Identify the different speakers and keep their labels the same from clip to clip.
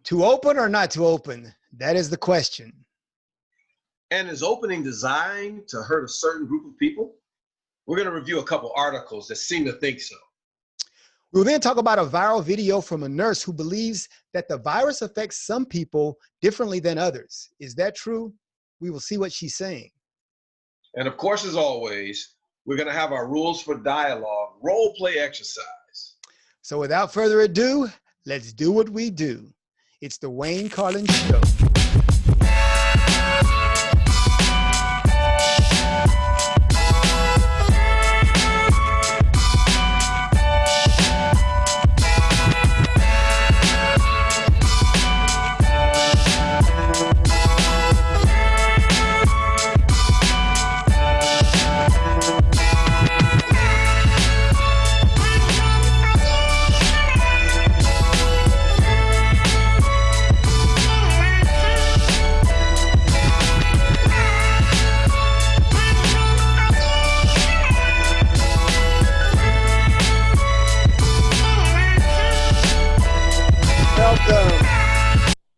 Speaker 1: To open or not to open? That is the question.
Speaker 2: And is opening designed to hurt a certain group of people? We're going to review a couple articles that seem to think so.
Speaker 1: We'll then talk about a viral video from a nurse who believes that the virus affects some people differently than others. Is that true? We will see what she's saying.
Speaker 2: And of course, as always, we're going to have our rules for dialogue role play exercise.
Speaker 1: So without further ado, let's do what we do. It's the Wayne Carlen Show.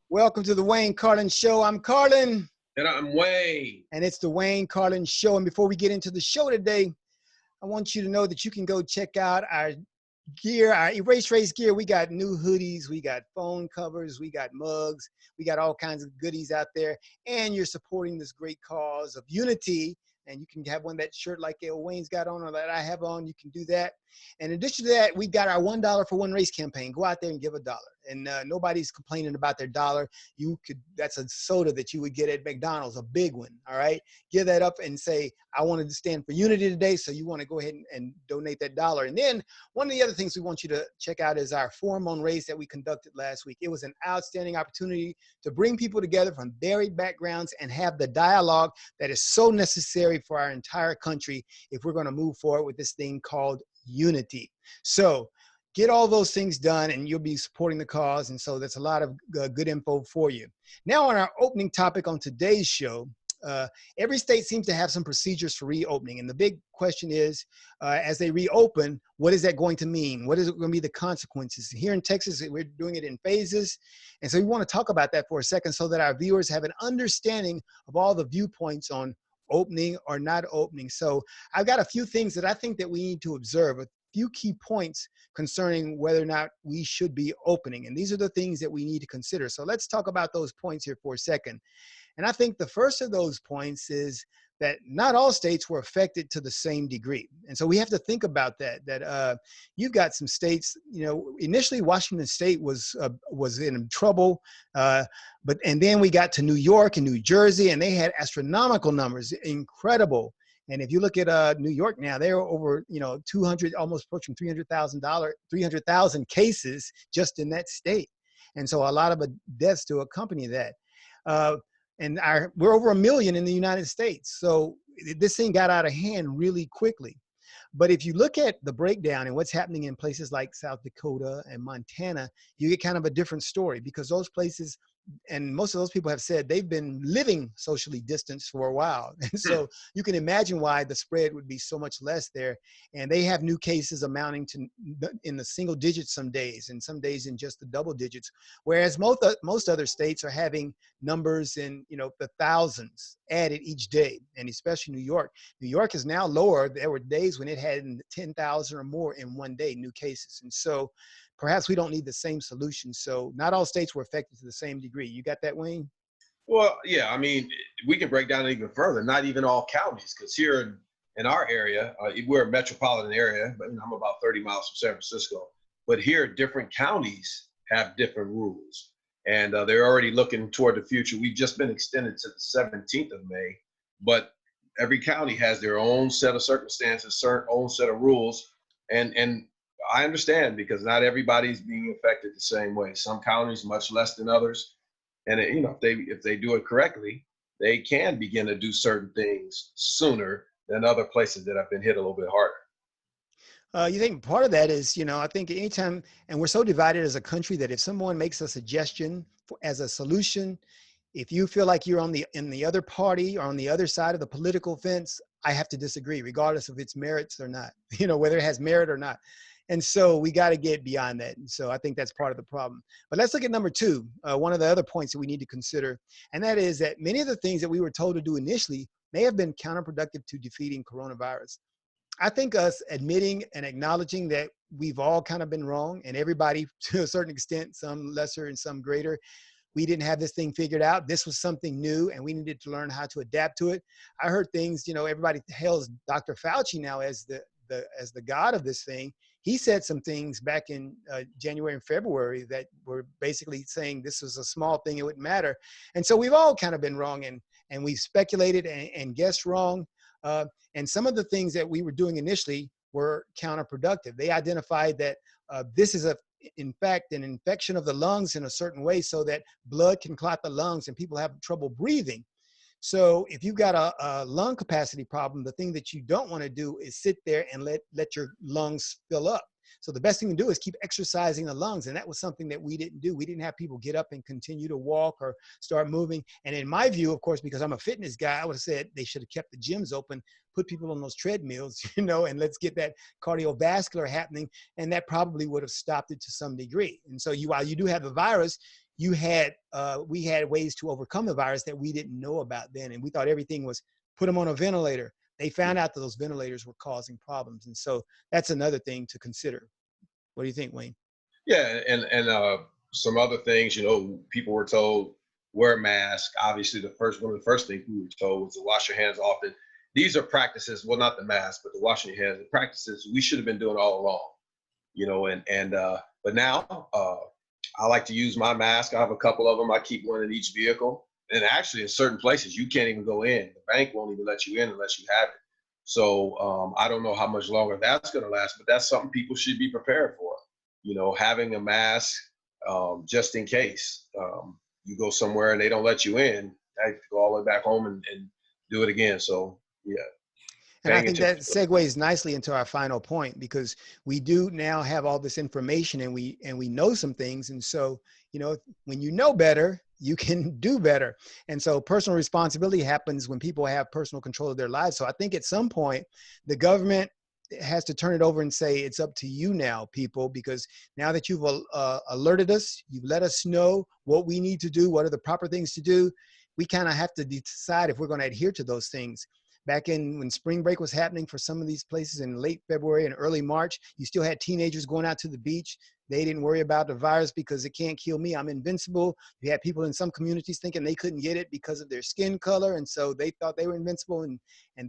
Speaker 1: Welcome to the Wayne Carlen Show. I'm Carlen.
Speaker 2: And I'm Wayne.
Speaker 1: And it's the Wayne Carlen Show. And before we get into the show today, I want you to know that you can go check out our gear, our Erase Race gear. We got new hoodies, we got phone covers, we got mugs, we got all kinds of goodies out there. And you're supporting this great cause of unity. And you can have one, that shirt like Wayne's got on or that I have on, you can do that. And in addition to that, we've got our $1 for one race campaign. Go out there and give $1. And nobody's complaining about their dollar. That's a soda that you would get at McDonald's, a big one, all right? Give that up and say, I wanted to stand for unity today, so you want to go ahead and donate that $1. And then one of the other things we want you to check out is our forum on race that we conducted last week. It was an outstanding opportunity to bring people together from varied backgrounds and have the dialogue that is so necessary for our entire country if we're going to move forward with this thing called unity. So get all those things done and you'll be supporting the cause. And so that's a lot of good info for you. Now on our opening topic on today's show, every state seems to have some procedures for reopening. And the big question is, as they reopen, what is that going to mean? What is it going to be the consequences? Here in Texas, we're doing it in phases. And so we want to talk about that for a second so that our viewers have an understanding of all the viewpoints on opening or not opening. So I've got a few things that I think that we need to observe, a few key points concerning whether or not we should be opening. And these are the things that we need to consider. So let's talk about those points here for a second. And I think the first of those points is that not all states were affected to the same degree. And so we have to think about that you've got some states, initially Washington State was in trouble, and then we got to New York and New Jersey, and they had astronomical numbers, incredible. And if you look at New York now, they're over 200, almost approaching 300,000 cases just in that state. And so a lot of deaths to accompany that. And we're over 1 million in the United States. So this thing got out of hand really quickly. But if you look at the breakdown and what's happening in places like South Dakota and Montana, you get kind of a different story, because those places, and most of those people have said they've been living socially distanced for a while. And so you can imagine why the spread would be so much less there. And they have new cases amounting to in the single digits some days, and some days in just the double digits. Whereas most other states are having numbers in the thousands added each day, and especially New York. New York is now lower. There were days when it had 10,000 or more in one day, new cases. And so perhaps we don't need the same solution. So not all states were affected to the same degree. You got that, Wayne?
Speaker 2: Well, yeah, I mean, we can break down even further, not even all counties, because here in our area, we're a metropolitan area, but I'm about 30 miles from San Francisco. But here, different counties have different rules, and they're already looking toward the future. We've just been extended to the 17th of May, but every county has their own set of circumstances, their own set of rules, and I understand, because not everybody's being affected the same way. Some counties much less than others, and if they do it correctly, they can begin to do certain things sooner than other places that have been hit a little bit harder.
Speaker 1: You think part of that is, I think anytime, and we're so divided as a country that if someone makes a suggestion as a solution, if you feel like you're in the other party or on the other side of the political fence, I have to disagree, regardless of its merits or not, whether it has merit or not. And so we got to get beyond that. And so I think that's part of the problem. But let's look at number two, one of the other points that we need to consider. And that is that many of the things that we were told to do initially may have been counterproductive to defeating coronavirus. I think us admitting and acknowledging that we've all kind of been wrong, and everybody to a certain extent, some lesser and some greater, we didn't have this thing figured out. This was something new, and we needed to learn how to adapt to it. I heard things, everybody hails Dr. Fauci now as the god of this thing. He said some things back in January and February that were basically saying this was a small thing, it wouldn't matter. And so we've all kind of been wrong, and we've speculated and guessed wrong. And some of the things that we were doing initially were counterproductive. They identified that this is in fact, an infection of the lungs in a certain way so that blood can clot the lungs and people have trouble breathing. So if you've got a lung capacity problem, the thing that you don't want to do is sit there and let your lungs fill up. So the best thing to do is keep exercising the lungs. And that was something that we didn't do. We didn't have people get up and continue to walk or start moving. And in my view, of course, because I'm a fitness guy, I would have said they should have kept the gyms open, put people on those treadmills, and let's get that cardiovascular happening. And that probably would have stopped it to some degree. And so while you do have the virus, we had ways to overcome the virus that we didn't know about then. And we thought everything was put them on a ventilator. They found out that those ventilators were causing problems. And so that's another thing to consider. What do you think, Wayne?
Speaker 2: Yeah, and some other things, people were told wear a mask. Obviously, one of the first things we were told was to wash your hands often. These are practices, well, not the mask, but the washing your hands, the practices we should have been doing all along, but now I like to use my mask. I have a couple of them. I keep one in each vehicle. And actually, in certain places, you can't even go in. The bank won't even let you in unless you have it. So I don't know how much longer that's going to last, but that's something people should be prepared for. Having a mask just in case you go somewhere and they don't let you in, I have to go all the way back home and do it again. So, yeah.
Speaker 1: And I think that segues nicely into our final point, because we do now have all this information and we know some things. And so, when you know better, you can do better. And so personal responsibility happens when people have personal control of their lives. So I think at some point, the government has to turn it over and say, it's up to you now, people, because now that you've alerted us, you've let us know what we need to do, what are the proper things to do, we kind of have to decide if we're going to adhere to those things. Back when spring break was happening for some of these places in late February and early March, you still had teenagers going out to the beach. They didn't worry about the virus because it can't kill me. I'm invincible. You had people in some communities thinking they couldn't get it because of their skin color. And so they thought they were invincible and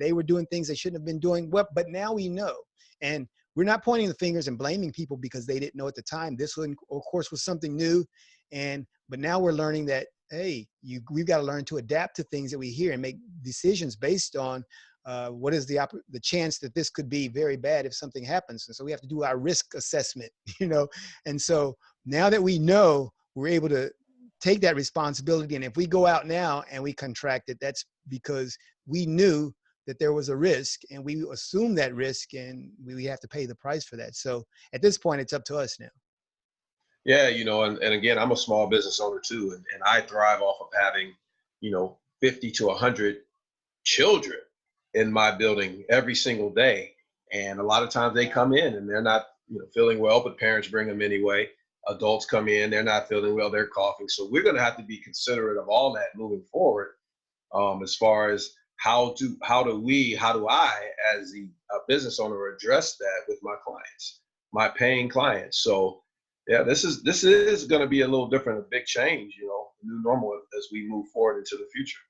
Speaker 1: they were doing things they shouldn't have been doing. Well, but now we know. And we're not pointing the fingers and blaming people because they didn't know at the time. This one, of course, was something new. But now we're learning that, hey, we've got to learn to adapt to things that we hear and make decisions based on what is the chance that this could be very bad if something happens. And so we have to do our risk assessment, And so now that we know, we're able to take that responsibility. And if we go out now and we contract it, that's because we knew that there was a risk and we assumed that risk and we have to pay the price for that. So at this point, it's up to us now.
Speaker 2: Yeah, and again, I'm a small business owner too, and I thrive off of having, 50 to 100 children in my building every single day. And a lot of times they come in and they're not, feeling well, but parents bring them anyway. Adults come in, they're not feeling well, they're coughing. So we're going to have to be considerate of all that moving forward, as far as how do I, as the business owner, address that with my clients, my paying clients. So yeah, this is going to be a little different, a big change, new normal as we move forward into the future.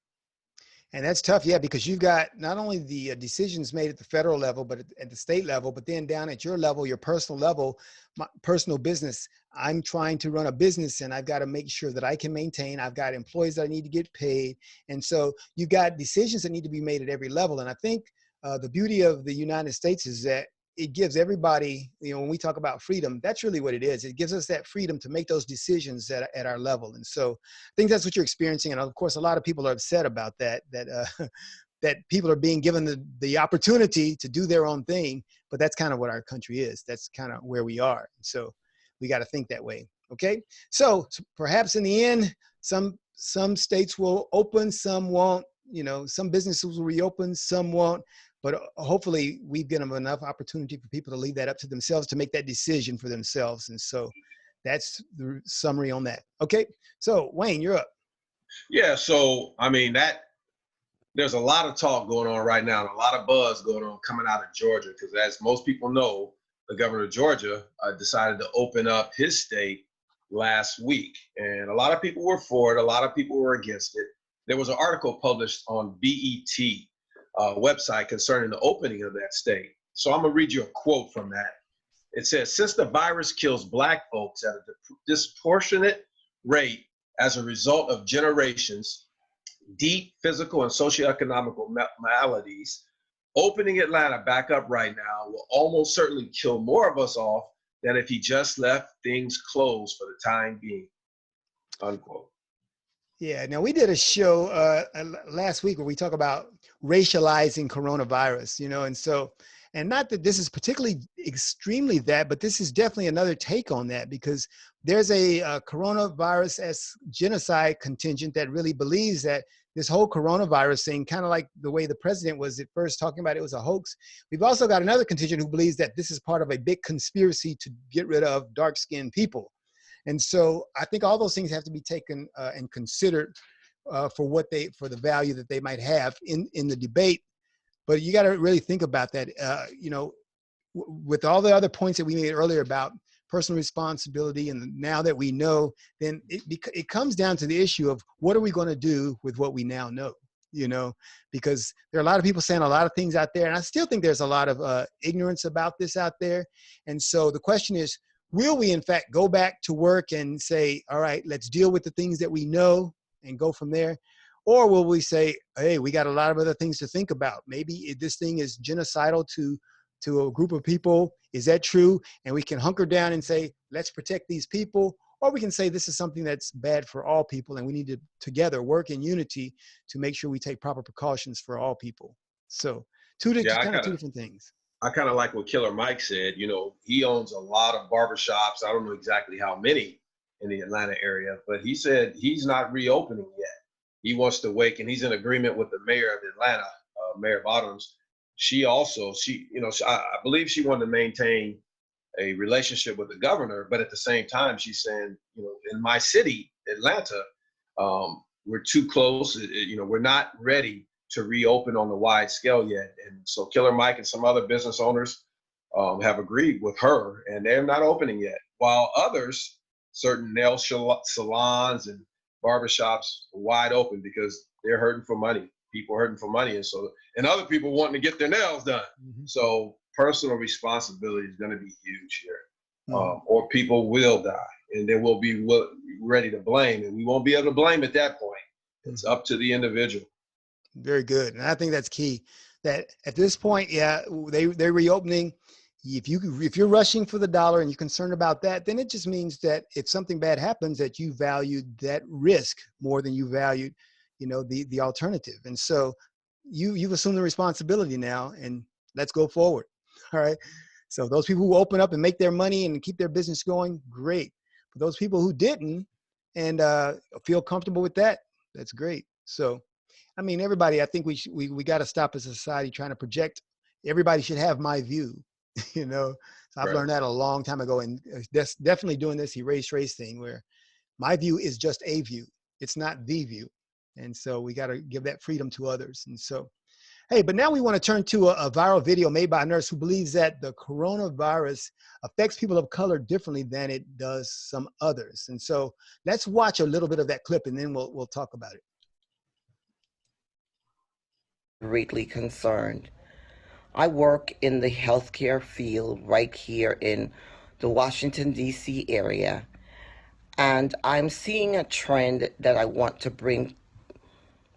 Speaker 1: And that's tough, yeah, because you've got not only the decisions made at the federal level, but at the state level, but then down at your level, your personal level, my personal business. I'm trying to run a business and I've got to make sure that I can maintain. I've got employees that I need to get paid. And so you've got decisions that need to be made at every level. And I think the beauty of the United States is that it gives everybody, when we talk about freedom, that's really what it is. It gives us that freedom to make those decisions at our level. And so I think that's what you're experiencing. And of course, a lot of people are upset about that people are being given the opportunity to do their own thing, but that's kind of what our country is. That's kind of where we are. So we got to think that way. Okay. So perhaps in the end, some states will open, some won't, some businesses will reopen, some won't. but hopefully we've given them enough opportunity for people to leave that up to themselves to make that decision for themselves. And so that's the summary on that. Okay, so Wayne, you're up.
Speaker 2: Yeah, so I mean there's a lot of talk going on right now, and a lot of buzz going on coming out of Georgia, because as most people know, the governor of Georgia decided to open up his state last week, and a lot of people were for it, a lot of people were against it. There was an article published on BET website concerning the opening of that state. So I'm gonna read you a quote from that. It says, since the virus kills Black folks at a disproportionate rate as a result of generations, deep physical and socioeconomic maladies, opening Atlanta back up right now will almost certainly kill more of us off than if he just left things closed for the time being, unquote.
Speaker 1: Yeah, now we did a show last week where we talk about racializing coronavirus, and so, and not that this is particularly extremely that, but this is definitely another take on that, because there's a coronavirus as genocide contingent that really believes that this whole coronavirus thing, kind of like the way the president was at first talking about it was a hoax. We've also got another contingent who believes that this is part of a big conspiracy to get rid of dark-skinned people. And so I think all those things have to be taken and considered for the value that they might have in the debate. But you got to really think about that. With all the other points that we made earlier about personal responsibility, and now that we know, then it comes down to the issue of what are we going to do with what we now know. Because there are a lot of people saying a lot of things out there, and I still think there's a lot of ignorance about this out there. And so the question is, will we in fact go back to work and say, all right, let's deal with the things that we know and go from there? Or will we say, hey, we got a lot of other things to think about. Maybe this thing is genocidal to a group of people. Is that true? And we can hunker down and say, let's protect these people. Or we can say this is something that's bad for all people, and we need to together work in unity to make sure we take proper precautions for all people. So two different things.
Speaker 2: I kind of like what Killer Mike said. He owns a lot of barbershops. I don't know exactly how many in the Atlanta area, but he said he's not reopening yet. He wants to wait, and he's in agreement with the mayor of Atlanta, Mayor Bottoms. I believe she wanted to maintain a relationship with the governor, but at the same time, she's saying, in my city, Atlanta, we're too close. We're not ready to reopen on the wide scale yet. And so Killer Mike and some other business owners have agreed with her, and they're not opening yet. While others, certain nail salons and barbershops are wide open because they're hurting for money. People hurting for money. And other people wanting to get their nails done. Mm-hmm. So personal responsibility is going to be huge here. Mm-hmm. Or people will die, and they will be ready to blame. And we won't be able to blame at that point. It's up to the individual.
Speaker 1: Very good. And I think that's key, that at this point, they're reopening. If you're rushing for the dollar and you're concerned about that, then it just means that if something bad happens, that you valued that risk more than you valued, the alternative. And so you've assumed the responsibility now, and let's go forward. All right. So those people who open up and make their money and keep their business going, great. But those people who didn't and feel comfortable with that, that's great. So I mean, everybody, I think we got to stop as a society trying to project. Everybody should have my view, So I've learned that a long time ago, and definitely doing this erase race thing where my view is just a view. It's not the view. And so we got to give that freedom to others. And so, hey, but now we want to turn to a viral video made by a nurse who believes that the coronavirus affects people of color differently than it does some others. And so let's watch a little bit of that clip, and then we'll talk about it.
Speaker 3: Greatly concerned. I work in the healthcare field right here in the Washington, D.C. area, and I'm seeing a trend that I want to bring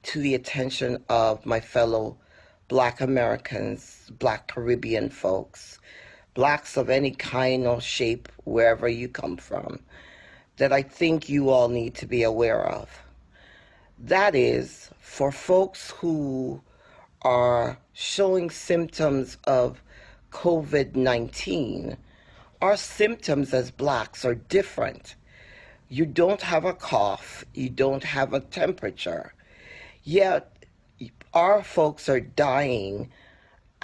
Speaker 3: to the attention of my fellow Black Americans, Black Caribbean folks, Blacks of any kind or shape, wherever you come from, that I think you all need to be aware of. That is, for folks who are showing symptoms of COVID-19, our symptoms as Blacks are different. You don't have a cough, you don't have a temperature, yet our folks are dying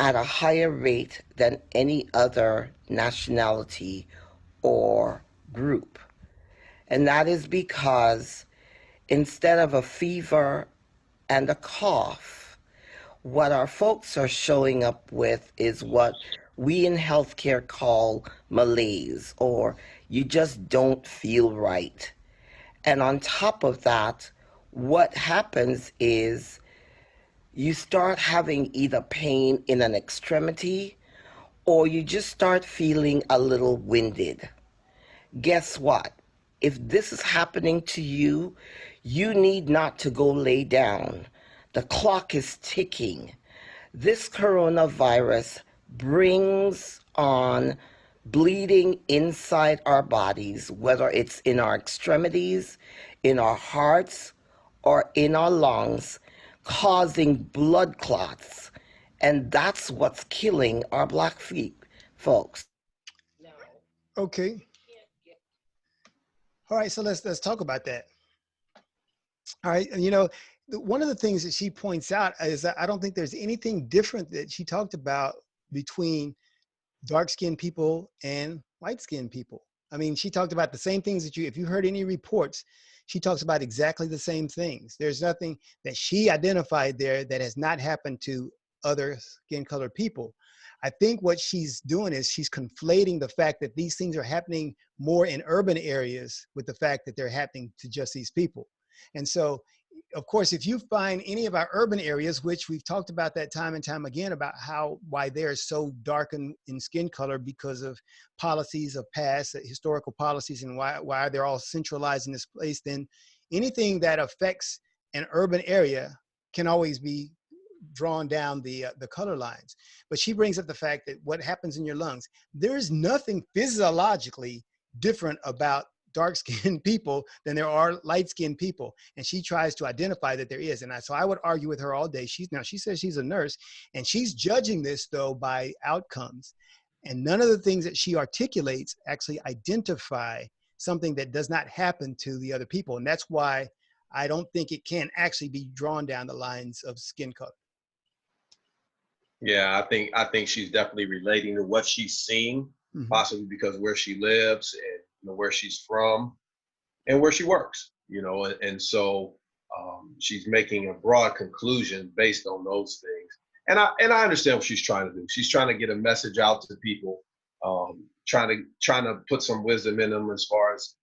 Speaker 3: at a higher rate than any other nationality or group. And that is because instead of a fever and a cough, what our folks are showing up with is what we in healthcare call malaise, or you just don't feel right. And on top of that, what happens is you start having either pain in an extremity or you just start feeling a little winded. Guess what? If this is happening to you, you need not to go lay down. The clock is ticking. This coronavirus brings on bleeding inside our bodies, whether it's in our extremities, in our hearts, or in our lungs, causing blood clots. And that's what's killing our black feet, folks.
Speaker 1: Okay. All right. So let's talk about that. All right. And, one of the things that she points out is that I don't think there's anything different that she talked about between dark skinned people and light skinned people. I mean, she talked about the same things that if you heard any reports, she talks about exactly the same things. There's nothing that she identified there that has not happened to other skin colored people. I think what she's doing is she's conflating the fact that these things are happening more in urban areas with the fact that they're happening to just these people. And so, of course, if you find any of our urban areas, which we've talked about that time and time again about why they're so dark in skin color because of policies of past historical policies and why they're all centralized in this place, then anything that affects an urban area can always be drawn down the color lines. But she brings up the fact that what happens in your lungs, there is nothing physiologically different about dark-skinned people than there are light-skinned people, and she tries to identify that there is. And so I would argue with her all day. She says she's a nurse, and she's judging this though by outcomes, and none of the things that she articulates actually identify something that does not happen to the other people. And that's why I don't think it can actually be drawn down the lines of skin color.
Speaker 2: Yeah, I think she's definitely relating to what she's seeing, possibly because where she lives and where she's from and where she works. And so she's making a broad conclusion based on those things. And I understand what she's trying to do. She's trying to get a message out to people, trying to put some wisdom in them as far as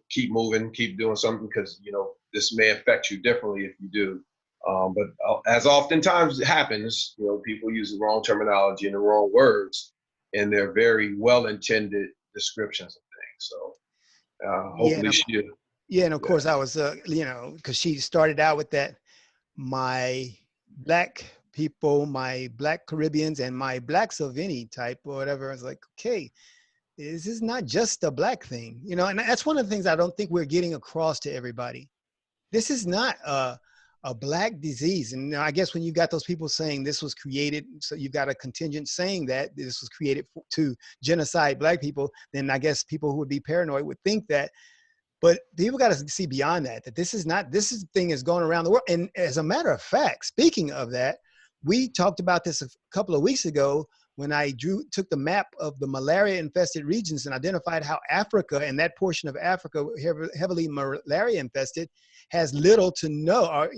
Speaker 2: keep moving, keep doing something, because this may affect you differently if you do. But as oftentimes happens, people use the wrong terminology and the wrong words, and they're very well-intended descriptions of things. So hopefully
Speaker 1: and of course I was, because she started out with that, my black people, my black Caribbeans, and my blacks of any type or whatever. I was like, okay, this is not just a black thing, and that's one of the things I don't think we're getting across to everybody. This is not a black disease. And I guess when you got those people saying this was created, so you've got a contingent saying that this was created to genocide black people, then I guess people who would be paranoid would think that. But people got to see beyond that, that this thing is going around the world. And as a matter of fact, speaking of that, we talked about this a couple of weeks ago when I took the map of the malaria infested regions and identified how Africa, and that portion of Africa heavily malaria infested, has little to no, or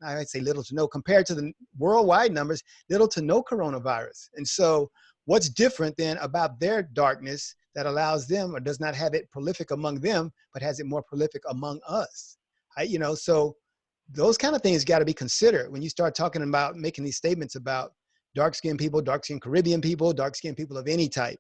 Speaker 1: I'd say little to no, compared to the worldwide numbers, little to no coronavirus. And so what's different then about their darkness that allows them, or does not have it prolific among them, but has it more prolific among us? So those kind of things got to be considered when you start talking about making these statements about dark-skinned people, dark-skinned Caribbean people, dark-skinned people of any type.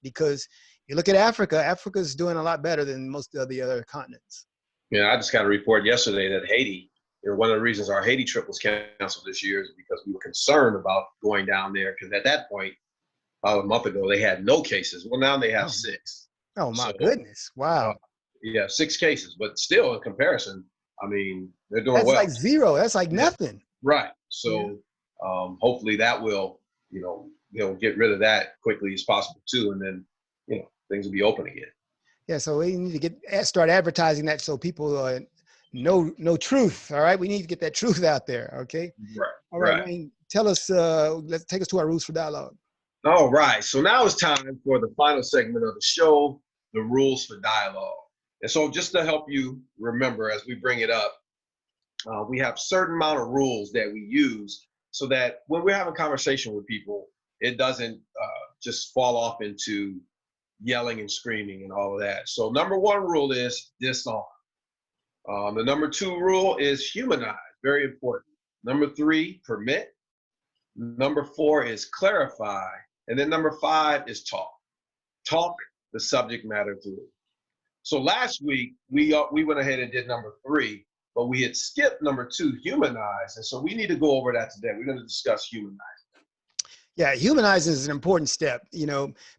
Speaker 1: Because you look at Africa's doing a lot better than most of the other continents.
Speaker 2: Yeah, I just got a report yesterday that Haiti, one of the reasons our Haiti trip was canceled this year is because we were concerned about going down there, because at that point, about a month ago, they had no cases. Well, now they have 6.
Speaker 1: Oh, my goodness. Wow.
Speaker 2: 6 cases. But still, in comparison, I mean, they're doing
Speaker 1: well.
Speaker 2: That's
Speaker 1: like zero. That's like nothing.
Speaker 2: Right. So hopefully that will, they'll get rid of that quickly as possible, too. And then, things will be open again.
Speaker 1: Yeah, so we need to start advertising that so people know truth. All right, we need to get that truth out there. Okay.
Speaker 2: Right.
Speaker 1: All right. Wayne, tell us, let's take us to our rules for dialogue.
Speaker 2: All right. So now it's time for the final segment of the show, the rules for dialogue. And so just to help you remember as we bring it up, we have certain amount of rules that we use so that when we're having conversation with people, it doesn't just fall off into yelling and screaming and all of that. So number one rule is disarm. The number two rule is humanize, very important. Number three, permit. Number four is clarify. And then number five is talk. Talk the subject matter through. So last week, we went ahead and did number three, but we had skipped number two, humanize. And so we need to go over that today. We're going to discuss humanize.
Speaker 1: Yeah, humanizing is an important step,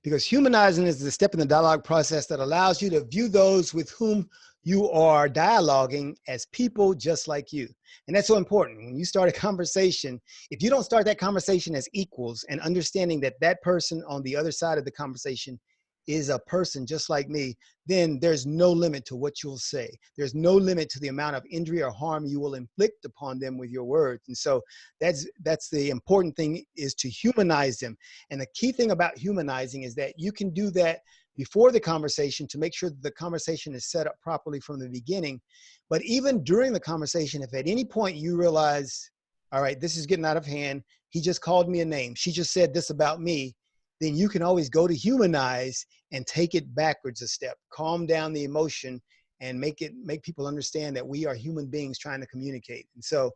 Speaker 1: because humanizing is the step in the dialogue process that allows you to view those with whom you are dialoguing as people just like you. And that's so important. When you start a conversation, if you don't start that conversation as equals and understanding that that person on the other side of the conversation is a person just like me, then there's no limit to what you'll say. There's no limit to the amount of injury or harm you will inflict upon them with your words. And so that's the important thing, is to humanize them. And the key thing about humanizing is that you can do that before the conversation to make sure that the conversation is set up properly from the beginning. But even during the conversation, if at any point you realize, all right, this is getting out of hand, he just called me a name, she just said this about me, then you can always go to humanize and take it backwards a step, calm down the emotion and make people understand that we are human beings trying to communicate. And so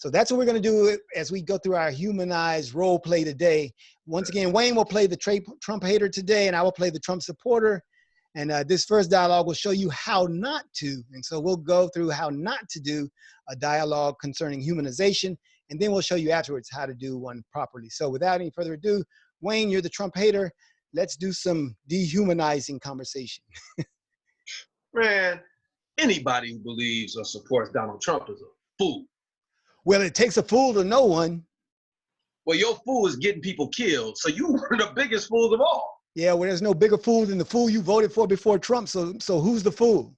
Speaker 1: that's what we're going to do as we go through our humanized role play today. Once again, Wayne will play the Trump hater today, and I will play the Trump supporter. And this first dialogue will show you how not to. And so we'll go through how not to do a dialogue concerning humanization, and then we'll show you afterwards how to do one properly. So without any further ado, Wayne, you're the Trump hater. Let's do some dehumanizing conversation.
Speaker 2: Man, anybody who believes or supports Donald Trump is a fool.
Speaker 1: Well, it takes a fool to know one.
Speaker 2: Well, your fool is getting people killed, so you were the biggest fools of all.
Speaker 1: Yeah, well, there's no bigger fool than the fool you voted for before Trump, so who's the fool?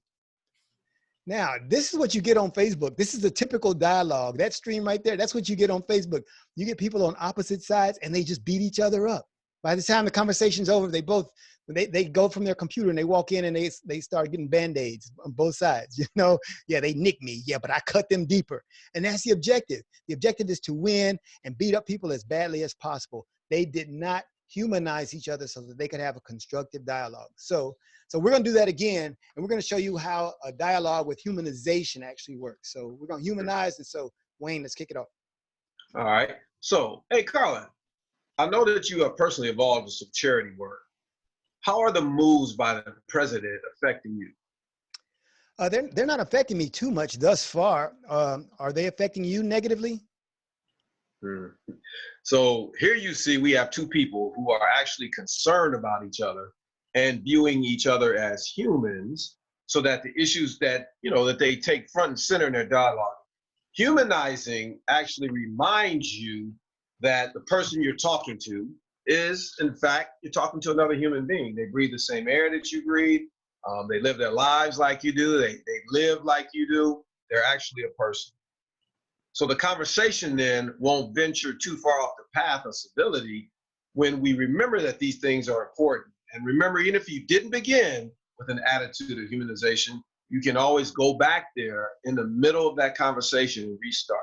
Speaker 1: Now, this is what you get on Facebook. This is a typical dialogue. That stream right there, that's what you get on Facebook. You get people on opposite sides, and they just beat each other up. By the time the conversation's over, they go from their computer and they walk in and they start getting Band-Aids on both sides. Yeah, they nicked me. Yeah, but I cut them deeper. And that's the objective. The objective is to win and beat up people as badly as possible. They did not humanize each other so that they could have a constructive dialogue. So we're going to do that again, and we're going to show you how a dialogue with humanization actually works. So we're going to humanize, and so Wayne, let's kick it off.
Speaker 2: All right. So, hey, Carlen, I know that you are personally involved in some charity work. How are the moves by the president affecting you?
Speaker 1: They're not affecting me too much thus far. Are they affecting you negatively?
Speaker 2: So here you see we have two people who are actually concerned about each other and viewing each other as humans, so that the issues that they take front and center in their dialogue. Humanizing actually reminds you that the person you're talking to is, in fact, you're talking to another human being. They breathe the same air that you breathe. They live their lives like you do. They live like you do. They're actually a person. So the conversation then won't venture too far off the path of civility when we remember that these things are important. And remember, even if you didn't begin with an attitude of humanization, you can always go back there in the middle of that conversation and restart.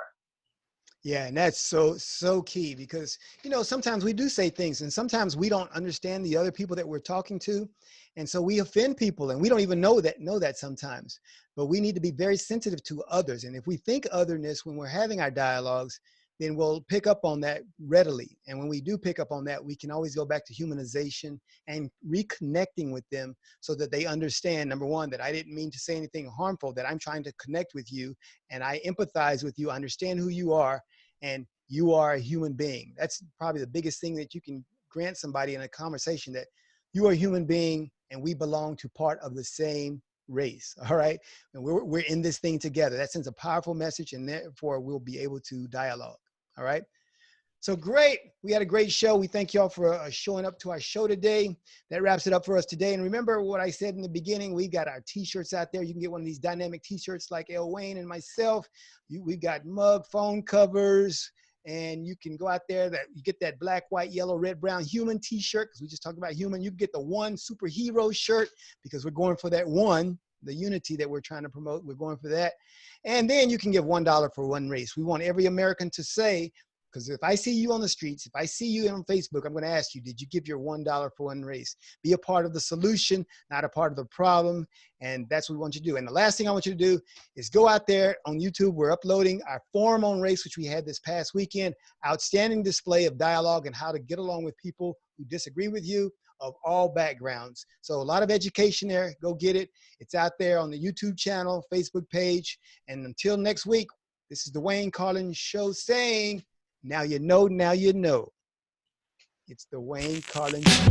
Speaker 1: Yeah, and that's so key, because sometimes we do say things and sometimes we don't understand the other people that we're talking to, and so we offend people and we don't even know that sometimes. But we need to be very sensitive to others, and if we think otherness when we're having our dialogues, then we'll pick up on that readily. And when we do pick up on that, we can always go back to humanization and reconnecting with them so that they understand, number one, that I didn't mean to say anything harmful, that I'm trying to connect with you and I empathize with you, I understand who you are, and you are a human being. That's probably the biggest thing that you can grant somebody in a conversation, that you are a human being and we belong to part of the same race. All right. And we're in this thing together. That sends a powerful message, and therefore we'll be able to dialogue. All right. So great. We had a great show. We thank y'all for showing up to our show today. That wraps it up for us today. And remember what I said in the beginning, we got our t-shirts out there. You can get one of these dynamic t-shirts like El Wayne and myself. We've got mug, phone covers, And you can go out there, that you get that black, white, yellow, red, brown human t-shirt, because we just talked about human. You can get the one superhero shirt, because we're going for that one, the unity that we're trying to promote. We're going for that. And then you can give $1 for one race. We want every American to say, because if I see you on the streets, if I see you on Facebook, I'm going to ask you, did you give your $1 for one race? Be a part of the solution, not a part of the problem. And that's what we want you to do. And the last thing I want you to do is go out there on YouTube. We're uploading our Forum on Race, which we had this past weekend. Outstanding display of dialogue and how to get along with people who disagree with you, of all backgrounds. So a lot of education there. Go get it. It's out there on the YouTube channel, Facebook page. And until next week, this is the Wayne Carlen Show saying, now you know, now you know. It's the Wayne Carlen Show.